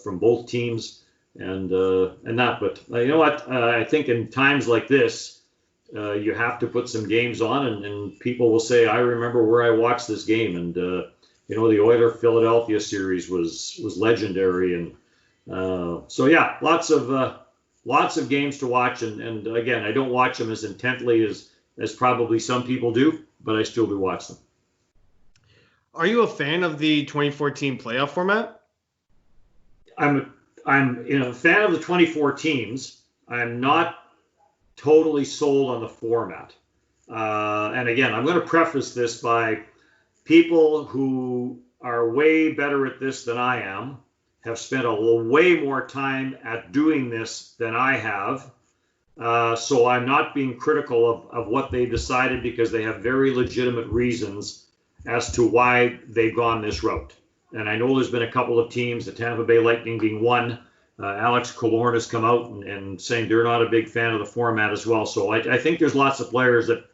from both teams, and that. But you know what? I think in times like this, you have to put some games on, and people will say, "I remember where I watched this game." And the Oiler Philadelphia series was legendary, and so yeah, lots of games to watch. And again, I don't watch them as intently as probably some people do, but I still do watch them. Are you a fan of the 2014 playoff format? I'm a fan of the 24 teams. I'm not totally sold on the format. And again, I'm going to preface this by people who are way better at this than I am, have spent way more time at doing this than I have. So I'm not being critical of what they decided, because they have very legitimate reasons as to why they've gone this route. And I know there's been a couple of teams, the Tampa Bay Lightning being one. Alex Killorn has come out and saying they're not a big fan of the format as well. So I think there's lots of players that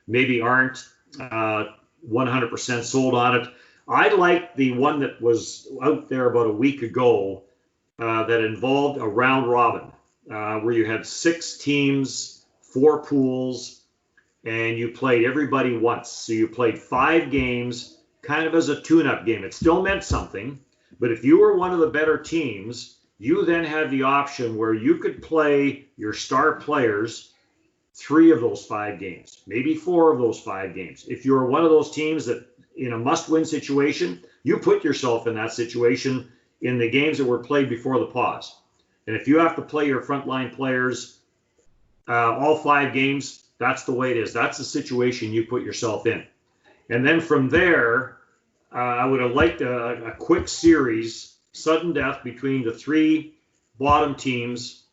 maybe aren't 100% sold on it. I like the one that was out there about a week ago that involved a round robin where you had 6 teams, 4 pools, and you played everybody once. So you played 5 games kind of as a tune-up game. It still meant something, but if you were one of the better teams, you then had the option where you could play your star players 3 of those 5 games, maybe 4 of those 5 games. If you're one of those teams that in a must-win situation, you put yourself in that situation in the games that were played before the pause. And if you have to play your frontline players all 5 games, that's the way it is. That's the situation you put yourself in. And then from there, I would have liked a quick series, sudden death between the 3 bottom teams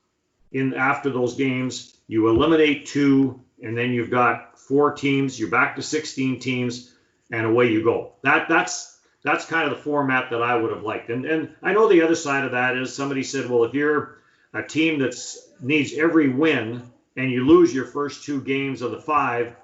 in after those games. You eliminate 2, and then you've got 4 teams. You're back to 16 teams, and away you go. That's kind of the format that I would have liked. And I know the other side of that is somebody said, well, if you're a team that needs every win and you lose your first 2 games of the 5,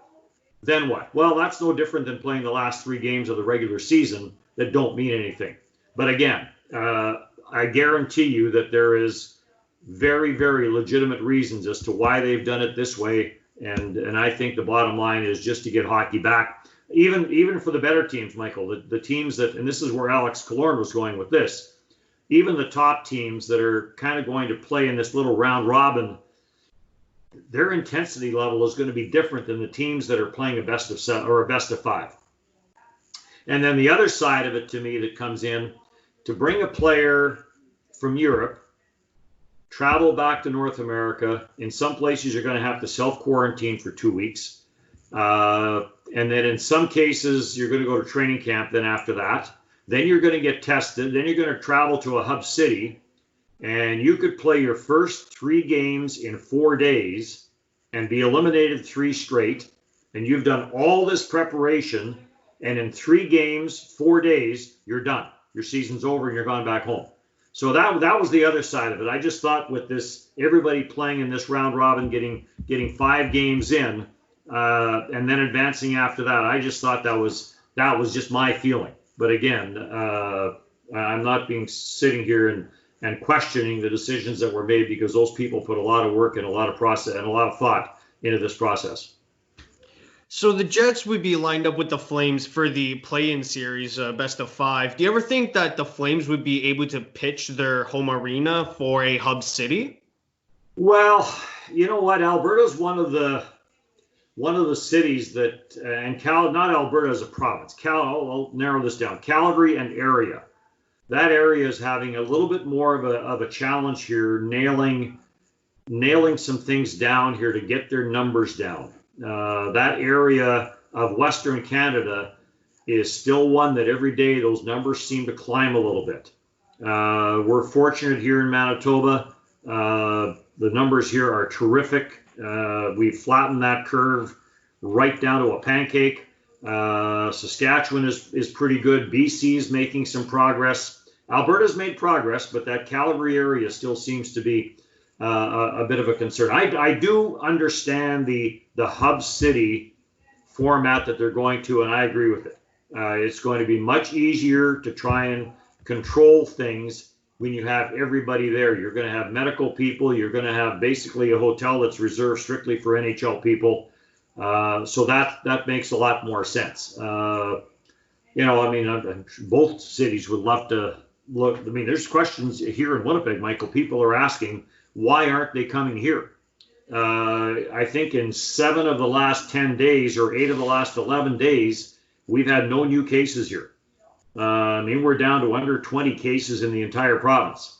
then what? Well, that's no different than playing the last 3 games of the regular season that don't mean anything. But again, I guarantee you that there is very, very legitimate reasons as to why they've done it this way. And I think the bottom line is just to get hockey back, even for the better teams, Michael, the teams that, and this is where Alex Killorn was going with this, even the top teams that are kind of going to play in this little round robin, their intensity level is going to be different than the teams that are playing a best of 7 or a best of 5. And then the other side of it to me that comes in, to bring a player from Europe, travel back to North America. In some places, you're going to have to self-quarantine for 2 weeks. And then in some cases, you're going to go to training camp then after that. Then you're going to get tested. Then you're going to travel to a hub city. And you could play your first 3 games in 4 days and be eliminated 3 straight. And you've done all this preparation. And in 3 games, 4 days, you're done. Your season's over and you're gone back home. So that was the other side of it. I just thought with this, everybody playing in this round robin, getting 5 games in, and then advancing after that, I just thought that was just my feeling. But again, I'm not sitting here and questioning the decisions that were made, because those people put a lot of work and a lot of process and a lot of thought into this process. So the Jets would be lined up with the Flames for the play-in series, best of 5. Do you ever think that the Flames would be able to pitch their home arena for a hub city? Well, you know what? Alberta's one of the cities that, and not Alberta as a province. I'll narrow this down. Calgary and area. That area is having a little bit more of a challenge here, nailing some things down here to get their numbers down. That area of Western Canada is still one that every day those numbers seem to climb a little bit. We're fortunate here in Manitoba. The numbers here are terrific. We've flattened that curve right down to a pancake. Saskatchewan is pretty good. BC is making some progress. Alberta's made progress, but that Calgary area still seems to be a bit of a concern. I do understand the hub city format that they're going to, and I agree with it. It's going to be much easier to try and control things when you have everybody there. You're going to have medical people. You're going to have basically a hotel that's reserved strictly for NHL people. So that makes a lot more sense. I'm sure both cities would love to look. I mean, there's questions here in Winnipeg, Michael. People are asking, why aren't they coming here? I think in 7 of the last 10 days or 8 of the last 11 days, we've had no new cases here. We're down to under 20 cases in the entire province.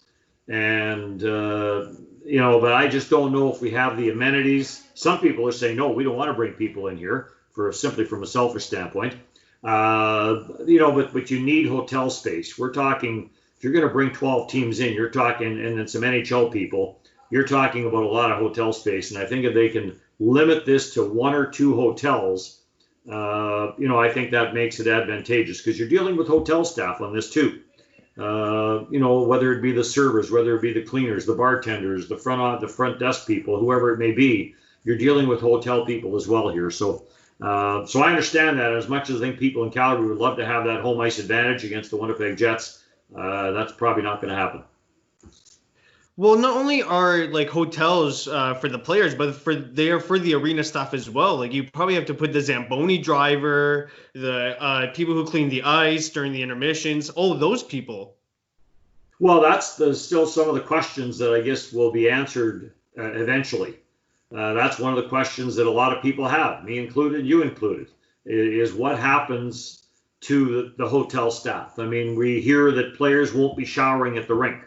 And, but I just don't know if we have the amenities. Some people are saying, no, we don't want to bring people in here simply from a selfish standpoint. But you need hotel space. We're talking, if you're going to bring 12 teams in, you're talking, and then some NHL people, you're talking about a lot of hotel space. And I think if they can limit this to 1 or 2 hotels, I think that makes it advantageous because you're dealing with hotel staff on this too. Whether it be the servers, whether it be the cleaners, the bartenders, the front desk people, whoever it may be, you're dealing with hotel people as well here. So I understand that. As much as I think people in Calgary would love to have that home ice advantage against the Winnipeg Jets, that's probably not going to happen. Well, not only are like hotels for the players, but they are for the arena staff as well. Like you probably have to put the Zamboni driver, the people who clean the ice during the intermissions, all of those people. Well, that's still some of the questions that I guess will be answered eventually. That's one of the questions that a lot of people have, me included, you included, is what happens to the hotel staff. I mean, we hear that players won't be showering at the rink.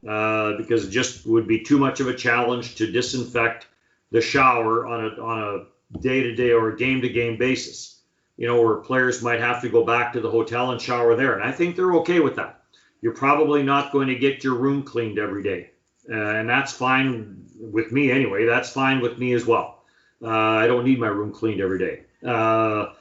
Because it just would be too much of a challenge to disinfect the shower on a day-to-day or a game-to-game basis, where players might have to go back to the hotel and shower there. And I think they're okay with that. You're probably not going to get your room cleaned every day. And that's fine with me anyway. That's fine with me as well. I don't need my room cleaned every day. So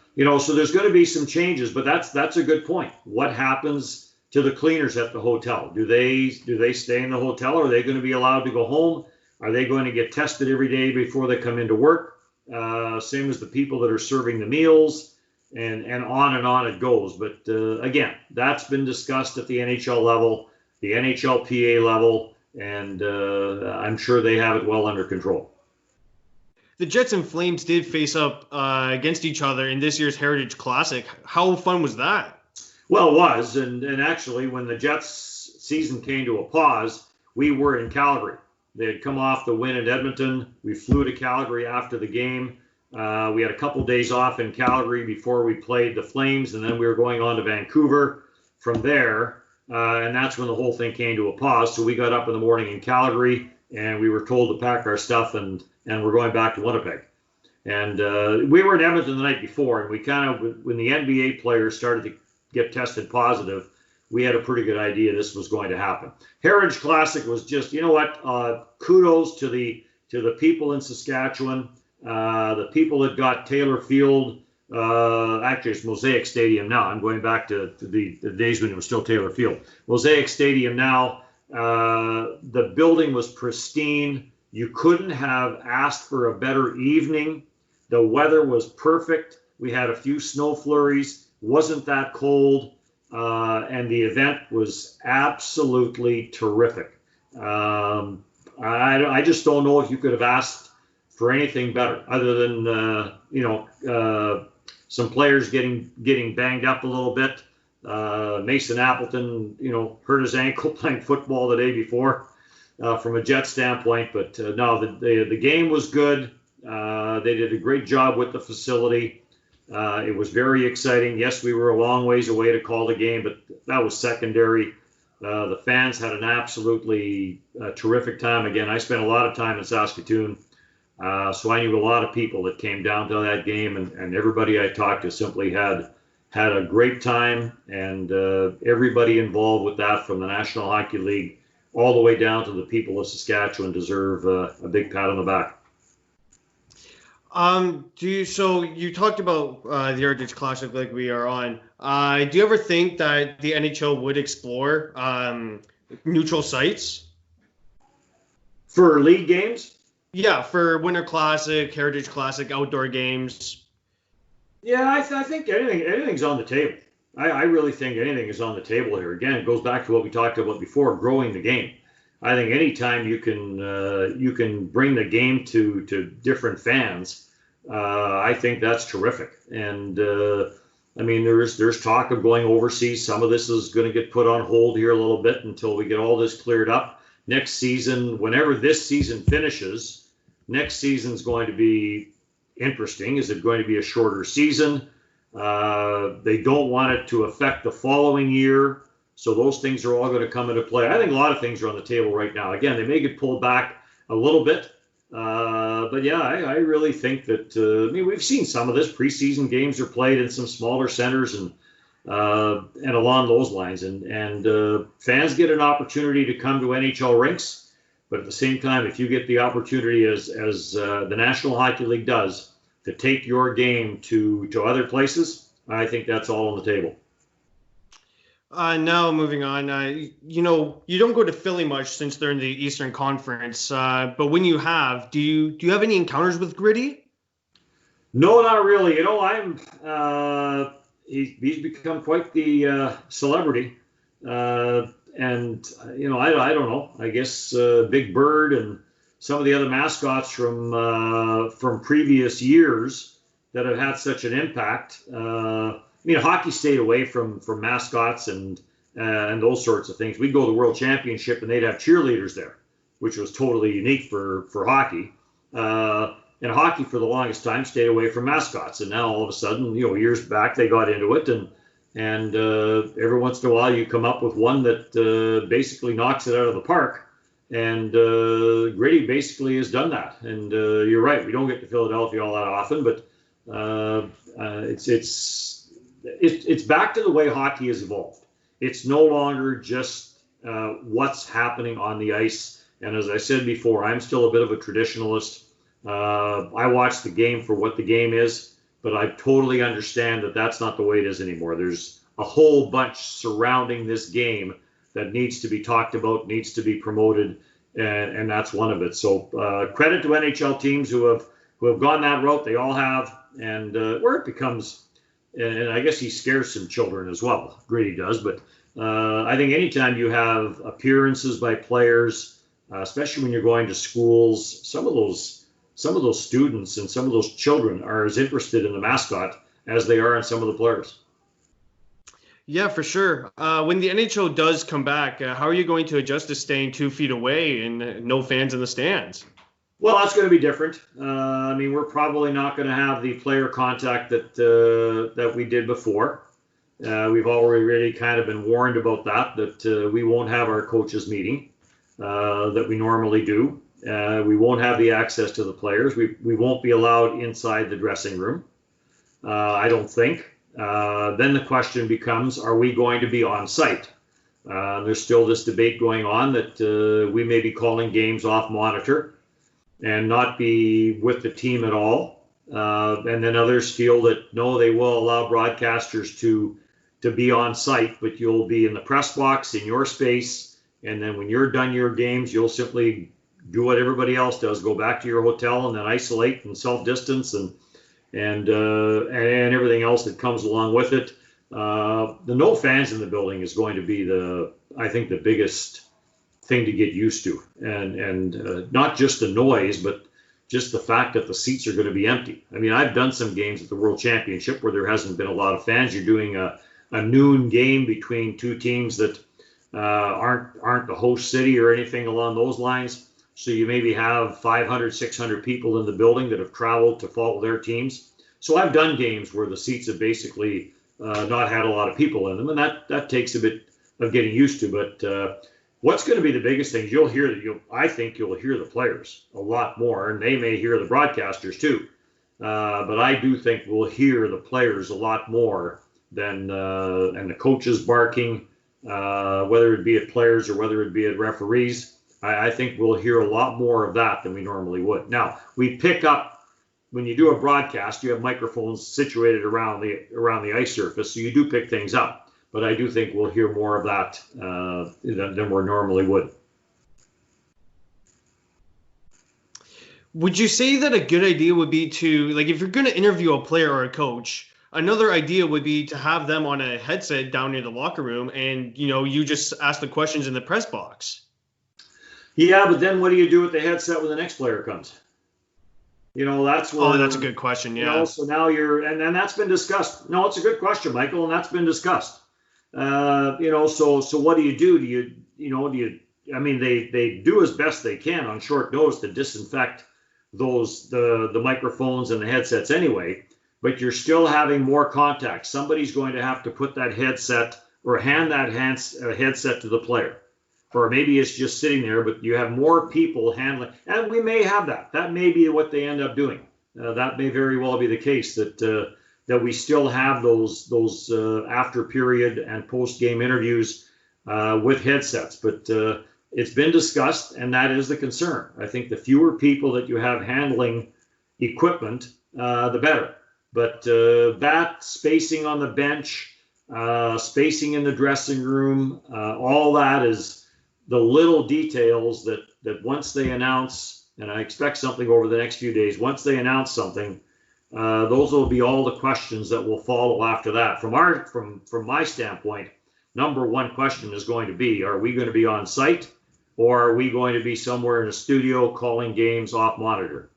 there's going to be some changes, but that's a good point. What happens to the cleaners at the hotel? Do they stay in the hotel, or are they going to be allowed to go home? Are they going to get tested every day before they come into work? Same as the people that are serving the meals, and on it goes. But again, that's been discussed at the NHL level, the NHLPA level, and I'm sure they have it well under control. The Jets and Flames did face up against each other in this year's Heritage Classic. How fun was that? Well, it was, and actually, when the Jets season came to a pause, we were in Calgary. They had come off the win at Edmonton. We flew to Calgary after the game. We had a couple days off in Calgary before we played the Flames, and then we were going on to Vancouver from there, and that's when the whole thing came to a pause. So we got up in the morning in Calgary, and we were told to pack our stuff, and we're going back to Winnipeg. And we were in Edmonton the night before, and we kind of, when the NBA players started to get tested positive, we had a pretty good idea this was going to happen. Heritage Classic was just, kudos to the people in Saskatchewan, the people that got Taylor Field. Actually, it's Mosaic Stadium now. I'm going back to the days when it was still Taylor Field. Mosaic Stadium now. The building was pristine. You couldn't have asked for a better evening. The weather was perfect. We had a few snow flurries. Wasn't that cold, and the event was absolutely terrific. I just don't know if you could have asked for anything better, other than some players getting banged up a little bit. Mason Appleton, hurt his ankle playing football the day before, from a Jet standpoint. But no, the game was good. They did a great job with the facility. It was very exciting. Yes, we were a long ways away to call the game, but that was secondary. The fans had an absolutely terrific time. Again, I spent a lot of time in Saskatoon, so I knew a lot of people that came down to that game, and everybody I talked to simply had a great time, and everybody involved with that, from the National Hockey League all the way down to the people of Saskatchewan, deserve a big pat on the back. So you talked about the Heritage Classic like we are on. Do you ever think that the NHL would explore neutral sites? For league games? Yeah, for Winter Classic, Heritage Classic, outdoor games. Yeah, I think anything's on the table. I really think anything is on the table here. Again, it goes back to what we talked about before, growing the game. I think anytime you can bring the game to different fans, I think that's terrific. And there's talk of going overseas. Some of this is going to get put on hold here a little bit until we get all this cleared up. Next season, whenever this season finishes, next season's going to be interesting. Is it going to be a shorter season? They don't want it to affect the following year. So those things are all going to come into play. I think a lot of things are on the table right now. Again, they may get pulled back a little bit. But yeah, I really think that, we've seen some of this. Preseason games are played in some smaller centers and along those lines. And fans get an opportunity to come to NHL rinks. But at the same time, if you get the opportunity, as the National Hockey League does, to take your game to other places, I think that's all on the table. Now moving on, you don't go to Philly much since they're in the Eastern Conference. But when you have, do you have any encounters with Gritty? No, not really. He's become quite the celebrity, and I don't know. I guess Big Bird and some of the other mascots from previous years that have had such an impact. Hockey stayed away from mascots and those sorts of things. We'd go to the World Championship and they'd have cheerleaders there, which was totally unique for hockey. And hockey for the longest time stayed away from mascots, and now all of a sudden, years back they got into it, and every once in a while you come up with one that basically knocks it out of the park. And Gritty basically has done that. And you're right, we don't get to Philadelphia all that often, but it's back to the way hockey has evolved. It's no longer just what's happening on the ice. And as I said before, I'm still a bit of a traditionalist. I watch the game for what the game is, but I totally understand that that's not the way it is anymore. There's a whole bunch surrounding this game that needs to be talked about, needs to be promoted, and that's one of it. So credit to NHL teams who have gone that route. They all have, and where it becomes, and I guess he scares some children as well. Gritty does, but I think anytime you have appearances by players, especially when you're going to schools, some of those students and some of those children are as interested in the mascot as they are in some of the players. Yeah, for sure. When the NHL does come back, how are you going to adjust to staying 2 feet away and no fans in the stands? Well, that's going to be different. We're probably not going to have the player contact that we did before. We've already really kind of been warned about that we won't have our coaches meeting that we normally do. We won't have the access to the players. We won't be allowed inside the dressing room, I don't think. Then the question becomes, are we going to be on site? There's still this debate going on that we may be calling games off monitor and not be with the team at all. And then others feel that, no, they will allow broadcasters to be on site, but you'll be in the press box in your space. And then when you're done your games, you'll simply do what everybody else does, go back to your hotel and then isolate and self-distance and everything else that comes along with it. The no fans in the building is going to be I think the biggest thing to get used to, and not just the noise, but just the fact that the seats are going to be empty. I've done some games at the World Championship where there hasn't been a lot of fans. You're doing a noon game between two teams that aren't the host city or anything along those lines. So you maybe have 500, 600 people in the building that have traveled to follow their teams. So I've done games where the seats have basically not had a lot of people in them, and that takes a bit of getting used to. But what's going to be the biggest thing? I think you'll hear the players a lot more, and they may hear the broadcasters too. But I do think we'll hear the players a lot more than and the coaches barking, whether it be at players or whether it be at referees. I think we'll hear a lot more of that than we normally would. Now, we pick up, when you do a broadcast, you have microphones situated around the ice surface, so you do pick things up. But I do think we'll hear more of that than we normally would. Would you say that a good idea would be to, like, if you're going to interview a player or a coach, another idea would be to have them on a headset down near the locker room and, you just ask the questions in the press box? Yeah, but then what do you do with the headset when the next player comes? That's where. Oh, that's a good question. Yeah. So now and that's been discussed. No, it's a good question, Michael, and that's been discussed. So what do you do? They do as best they can on short notice to disinfect the microphones and the headsets anyway, but you're still having more contact. Somebody's going to have to put that headset or hand that headset to the player. Or maybe it's just sitting there, but you have more people handling, and we may have that. That may be what they end up doing. That may very well be the case, that we still have those after period and post game interviews with headsets. But it's been discussed, and that is the concern. I think the fewer people that you have handling equipment the better. But that spacing on the bench, spacing in the dressing room, all that is the little details that once they announce, and I expect something over the next few days, once they announce something, those will be all the questions that will follow after that. From my standpoint, number one question is going to be, are we going to be on site, or are we going to be somewhere in a studio calling games off monitor?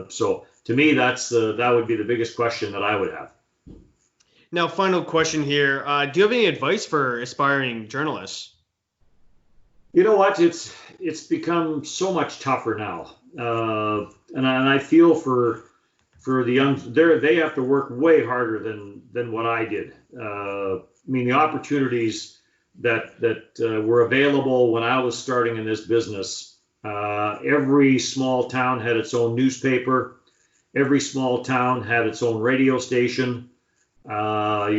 So to me, that would be the biggest question that I would have. Now, final question here. Do you have any advice for aspiring journalists? You know what? It's become so much tougher now, and I feel for the young. They have to work way harder than what I did. I mean, the opportunities that were available when I was starting in this business. Every small town had its own newspaper. Every small town had its own radio station. You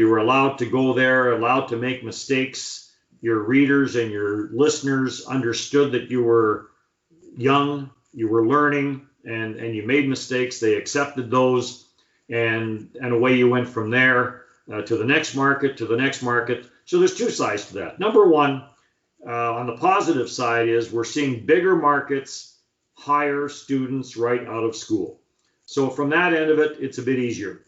were allowed to go there, allowed to make mistakes. Your readers and your listeners understood that you were young, you were learning, and you made mistakes. They accepted those, and away you went from there to the next market, to the next market. So there's two sides to that. Number one, on the positive side is we're seeing bigger markets hire students right out of school. So from that end of it, it's a bit easier.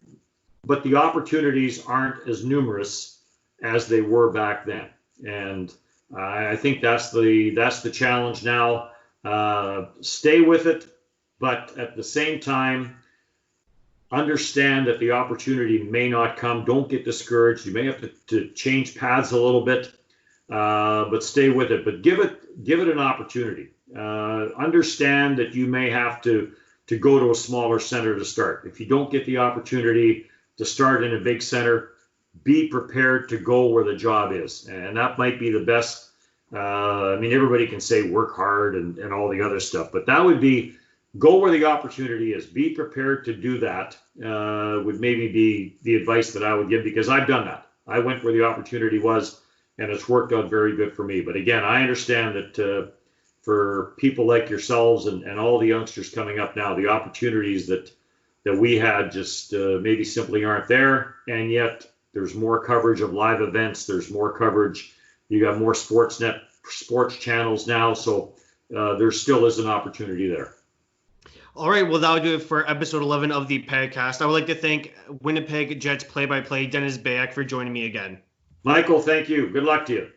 But the opportunities aren't as numerous as they were back then. And I think that's the challenge now. Stay with it, but at the same time, understand that the opportunity may not come. Don't get discouraged. You may have to change paths a little bit, but stay with it. But give it an opportunity. Understand that you may have to go to a smaller center to start. If you don't get the opportunity to start in a big center, be prepared to go where the job is. And that might be the best. I mean, everybody can say work hard and all the other stuff, but that would be go where the opportunity is. Be prepared to do that would maybe be the advice that I would give, because I've done that. I went where the opportunity was, and it's worked out very good for me. But again, I understand that for people like yourselves and all the youngsters coming up now, the opportunities that we had just maybe simply aren't there. And yet there's more coverage of live events. There's more coverage. You got more sports channels now. So there still is an opportunity there. All right, well, that'll do it for episode 11 of the Pagcast. I would like to thank Winnipeg Jets play-by-play Dennis Beyak for joining me again. Michael, thank you. Good luck to you.